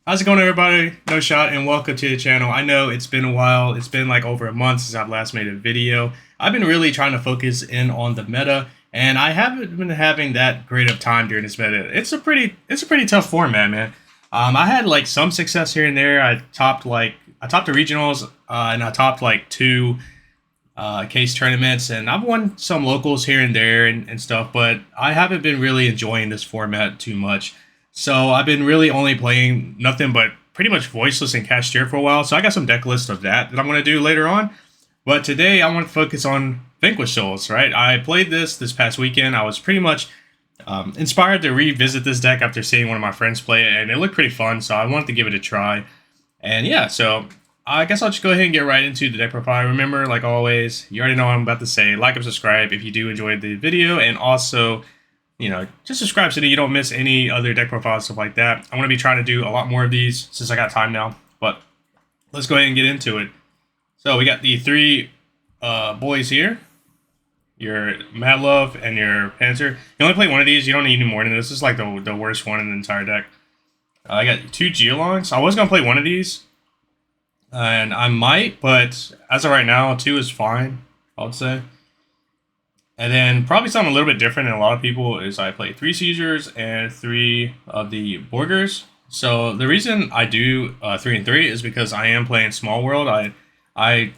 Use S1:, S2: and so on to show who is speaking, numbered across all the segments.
S1: How's it going, everybody? No Shot, and welcome to the channel. I know it's been a while. It's been like over a month since I've last made a video. I've been really trying to focus in on the meta, and I haven't been having that great of time during this meta. It's a pretty tough format, man. I had like some success here and there. I topped the regionals, and I topped like two case tournaments, and I've won some locals here and there and stuff. But I haven't been really enjoying this format too much. So I've been really only playing nothing but pretty much voiceless and cashier for a while. So I got some deck lists of that I'm going to do later on. But today I want to focus on Vanquish Souls, right? I played this past weekend. I was pretty much inspired to revisit this deck after seeing one of my friends play it, and it looked pretty fun. So I wanted to give it a try. And yeah, so I guess I'll just go ahead and get right into the deck profile. Remember, like always, you already know what I'm about to say. Like and subscribe if you do enjoy the video, and also, just subscribe so that you don't miss any other deck profiles, stuff like that. I'm going to be trying to do a lot more of these since I got time now, but let's go ahead and get into it. So we got the three boys here, your Mad Love and your Panzer. You only play one of these. You don't need any more than this. This is like the worst one in the entire deck. I got two Geolongs. I was going to play one of these, and I might, but as of right now, two is fine, I would say. And then probably something a little bit different than a lot of people is I play three Seizures and three of the Borgers. So the reason I do 3 and 3 is because I am playing Small World. I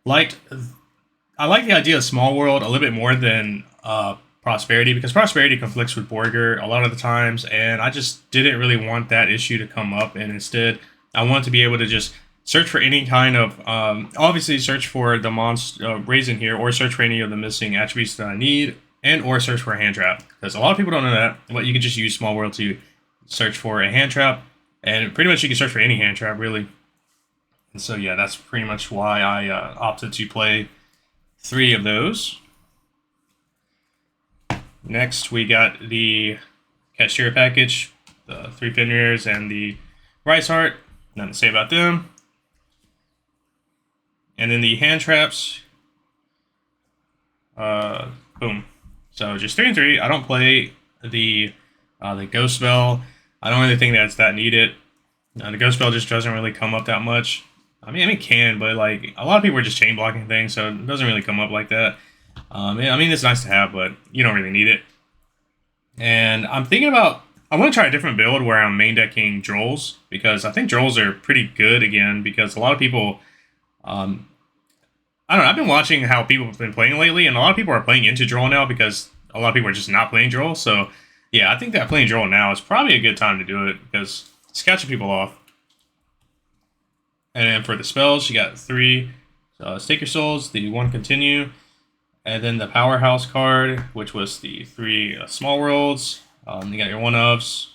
S1: liked the idea of Small World a little bit more than Prosperity, because Prosperity conflicts with Borger a lot of the times, and I just didn't really want that issue to come up. And instead, I want to be able to just search for any kind of, obviously search for the monster Raisin here, or search for any of the missing attributes that I need, and or search for a hand trap. Because a lot of people don't know that, but you can just use Small World to search for a hand trap, and pretty much you can search for any hand trap, really. And so yeah, that's pretty much why I opted to play three of those. Next, we got the Cashier package, the three Fenrirs and the Rice Heart. Nothing to say about them. And then the hand traps, boom. So just 3 and 3. I don't play the Ghost Spell. I don't really think that's that needed. The Ghost Spell just doesn't really come up that much. I mean it can, but like a lot of people are just chain blocking things, so it doesn't really come up like that. I mean it's nice to have, but you don't really need it. And I'm thinking about, I want to try a different build where I'm main decking Drolls, because I think Drolls are pretty good again, because a lot of people, I don't know, I've been watching how people have been playing lately, and a lot of people are playing into Droll now because a lot of people are just not playing Droll. So yeah, I think that playing Droll now is probably a good time to do it, because it's catching people off. And then for the spells, you got 3 Stake Your Souls, the 1 Continue, and then the Powerhouse card, which was the 3 Small Worlds. You got your 1-ofs.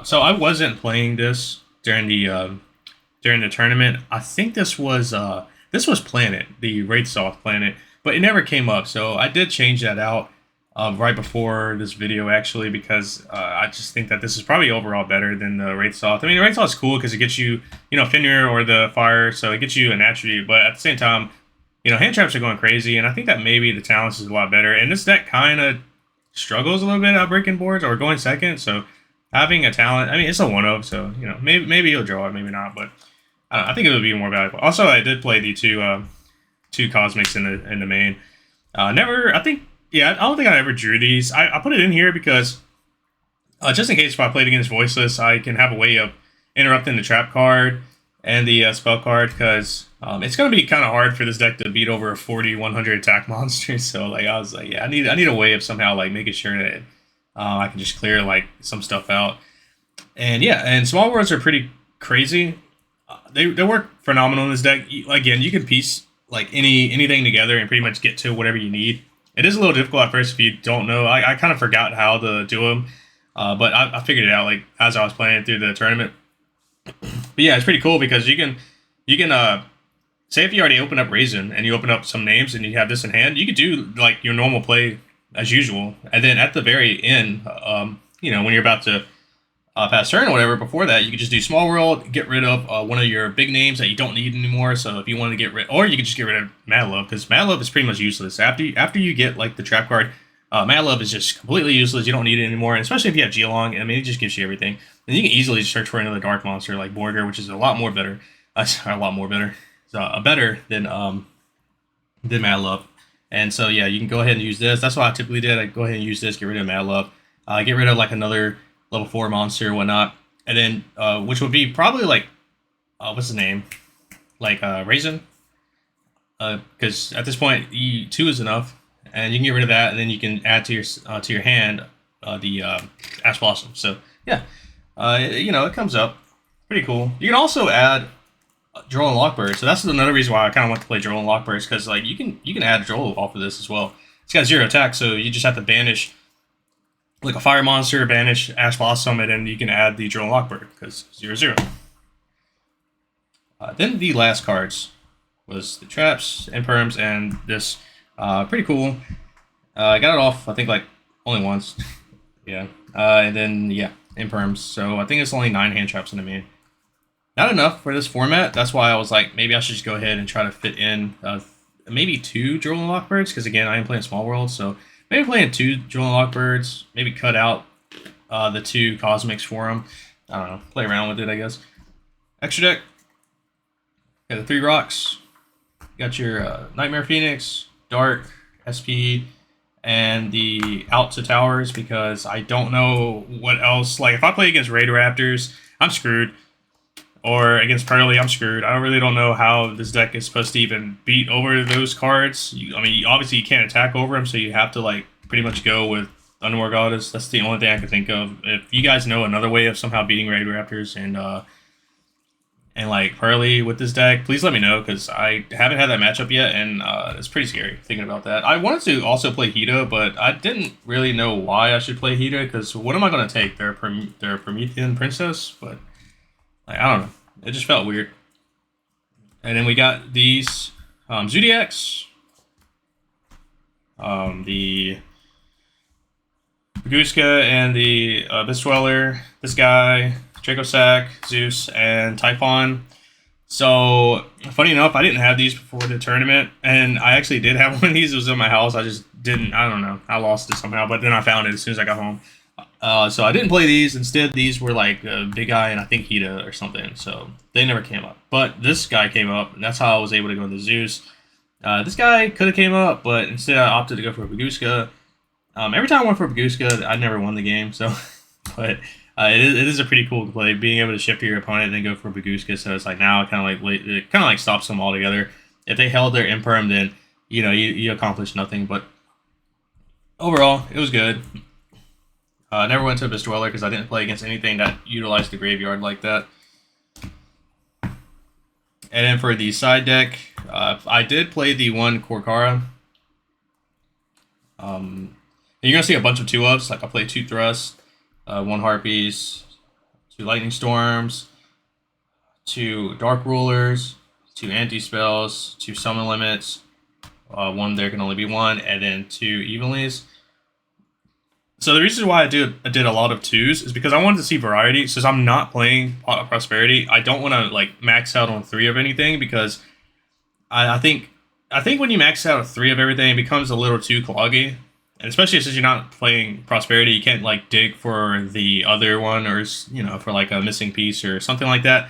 S1: So I wasn't playing this during the tournament. I think this was Planet, the Wraithsoft Planet, but it never came up. So I did change that out right before this video, actually, because I just think that this is probably overall better than the Wraithsoft. I mean, the Wraithsoft is cool because it gets you, Fenrir or the Fire, so it gets you an attribute, but at the same time, hand traps are going crazy, and I think that maybe the Talents is a lot better. And this deck kind of struggles a little bit at breaking boards or going second, so having a Talent, I mean, it's a 1-of, so, maybe you'll draw it, maybe not, but I think it would be more valuable. Also, I did play the two Cosmics in the main. I don't think I ever drew these. I put it in here because just in case if I played against Voiceless, I can have a way of interrupting the trap card and the spell card, because it's going to be kind of hard for this deck to beat over a 40-100 attack monster. So like I was like, yeah, I need a way of somehow like making sure that I can just clear like some stuff out. And yeah, and Small Worlds are pretty crazy. They work phenomenal in this deck. Again, you can piece like anything together and pretty much get to whatever you need. It is a little difficult at first if you don't know. I kind of forgot how to do them, but I figured it out like as I was playing through the tournament. But yeah, it's pretty cool because you can say if you already open up Raisin and you open up some names and you have this in hand, you could do like your normal play as usual, and then at the very end, when you're about to pass turn or whatever, before that, you could just do Small World, get rid of one of your big names that you don't need anymore. So if you want to get rid, or you could just get rid of Mad Love, because Mad Love is pretty much useless. After you get like the trap card, Mad Love is just completely useless. You don't need it anymore, and especially if you have Geelong. I mean, it just gives you everything. And you can easily search for another dark monster like Borger, which is a lot more better. A lot more better. So better than Mad Love. And so yeah, you can go ahead and use this. That's what I typically did. I go ahead and use this, get rid of Mad Love, get rid of like another level 4 monster or whatnot, and then which would be probably like what's his name, like Raisin, because at this point 2 is enough, and you can get rid of that, and then you can add to your hand the Ash Blossom. So yeah, you know, it comes up pretty cool. You can also add Droll and Lockbird. So that's another reason why I kind of want to play Droll and Lockbirds, because like you can add Droll off of this as well. It's got 0 attack, so you just have to banish like a fire monster, banish Ash Blossom, and then you can add the Droll and Lockbird because 0/0. Then the last cards was the traps, imperms, and this. Pretty cool. I got it off, I think, like only once. Yeah. And then yeah, imperms. So I think it's only 9 hand traps in the main. Not enough for this format. That's why I was like, maybe I should just go ahead and try to fit in maybe 2 Droll and Lockbirds, because again, I am playing Small World, so maybe playing 2 Droll and Lockbirds, maybe cut out the 2 Cosmics for them. I don't know, play around with it, I guess. Extra deck, got the 3 rocks, got your Nightmare Phoenix, Dark, SP, and the out to towers, because I don't know what else. Like, if I play against Raid Raptors, I'm screwed. Or against Pearly, I'm screwed. I really don't know how this deck is supposed to even beat over those cards. I mean, obviously you can't attack over them, so you have to like pretty much go with Underworld Goddess. That's the only thing I can think of. If you guys know another way of somehow beating Raid Raptors and like Pearly with this deck, please let me know, because I haven't had that matchup yet, and it's pretty scary thinking about that. I wanted to also play Hida, but I didn't really know why I should play Hida, because what am I going to take? They're a Promethean Princess, but like, I don't know. It just felt weird. And then we got these Zodiacs, the Baguska and the Abyss Dweller, this guy, Dracosac, Zeus, and Typhon. So, funny enough, I didn't have these before the tournament, and I actually did have one of these. It was in my house. I just didn't, I don't know. I lost it somehow, but then I found it as soon as I got home. So I didn't play these. Instead, these were like Big Eye and I think Hida or something. So they never came up. But this guy came up, and that's how I was able to go into Zeus. This guy could have came up, but instead I opted to go for Baguska. Every time I went for Baguska, I never won the game. So, but it is a pretty cool play, being able to shift your opponent and then go for Baguska. So it's like now it kind of like stops them altogether. If they held their imperm, then you know you accomplished nothing. But overall, it was good. I never went to Abyss Dweller because I didn't play against anything that utilized the graveyard like that. And then for the side deck, I did play the one Korkara. You're going to see a bunch of 2-ups. Like I played 2 Thrusts, 1 Harpies, 2 Lightning Storms, 2 Dark Rulers, 2 Anti-Spells, 2 Summon Limits, 1 There Can Only Be 1, and then 2 Evenlies. So the reason why I did a lot of 2s is because I wanted to see variety. Since I'm not playing Pot of Prosperity, I don't want to like max out on 3 of anything, because I think when you max out 3 of everything, it becomes a little too cloggy. And especially since you're not playing Prosperity, you can't like dig for the other one, or you know, for like a missing piece or something like that.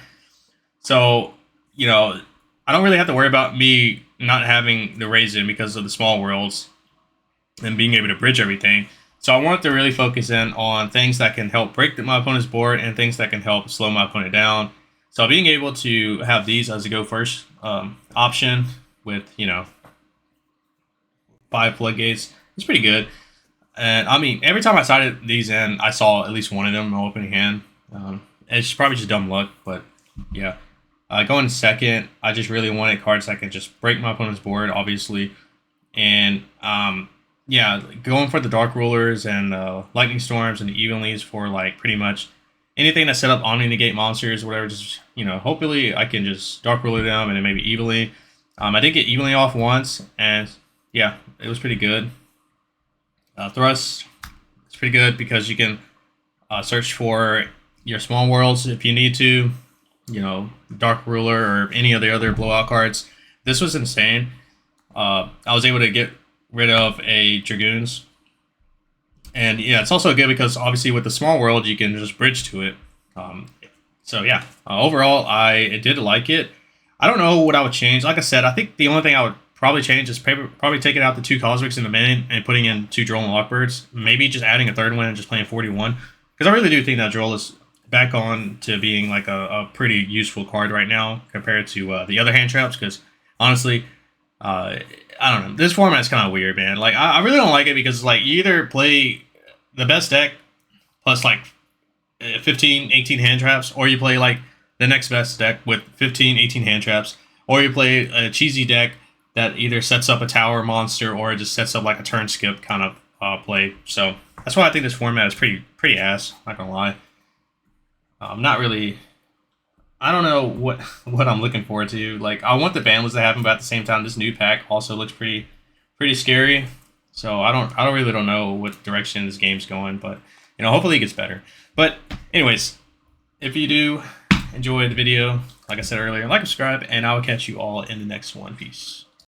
S1: So you know, I don't really have to worry about me not having the Raisin because of the Small Worlds and being able to bridge everything. So I want to really focus in on things that can help break my opponent's board and things that can help slow my opponent down. So being able to have these as a go first option with, you know, 5 floodgates is pretty good. And I mean, every time I sided these in, I saw at least one of them in my opening hand. It's probably just dumb luck, but yeah. Going second, I just really wanted cards that can just break my opponent's board, obviously. And yeah, going for the Dark Rulers and Lightning Storms and the Evenlies for like pretty much anything that set up Omni Negate monsters or whatever. Just, you know, hopefully I can just Dark Ruler them and then maybe Evenly. I did get Evenly off once, and yeah, it was pretty good. Thrust, it's pretty good because you can search for your Small Worlds if you need to. You know, Dark Ruler or any of the other blowout cards. This was insane. I was able to get rid of a Dragoons And yeah, it's also good because obviously with the small world, you can just bridge to it. Um, so yeah, overall, I did like it. I don't know what I would change. Like I said, I think the only thing I would probably change is probably taking out the 2 Cosmic's in the main and putting in 2 Droll and Lockbirds. Maybe just adding a 3rd one and just playing 41. Because I really do think that Droll is back on to being like a pretty useful card right now compared to the other hand traps. Because honestly, I don't know. This format is kind of weird, man. Like I really don't like it because like you either play the best deck plus like 15, 18 hand traps, or you play like the next best deck with 15, 18 hand traps, or you play a cheesy deck that either sets up a tower monster or just sets up like a turn skip kind of play. So that's why I think this format is pretty ass. Not gonna lie. Not really. I don't know what I'm looking forward to. Like I want the ban to happen, but at the same time, this new pack also looks pretty scary. So I really don't know what direction this game's going, but hopefully it gets better. But anyways, if you do enjoy the video, like I said earlier, like, subscribe, and I will catch you all in the next one. Peace.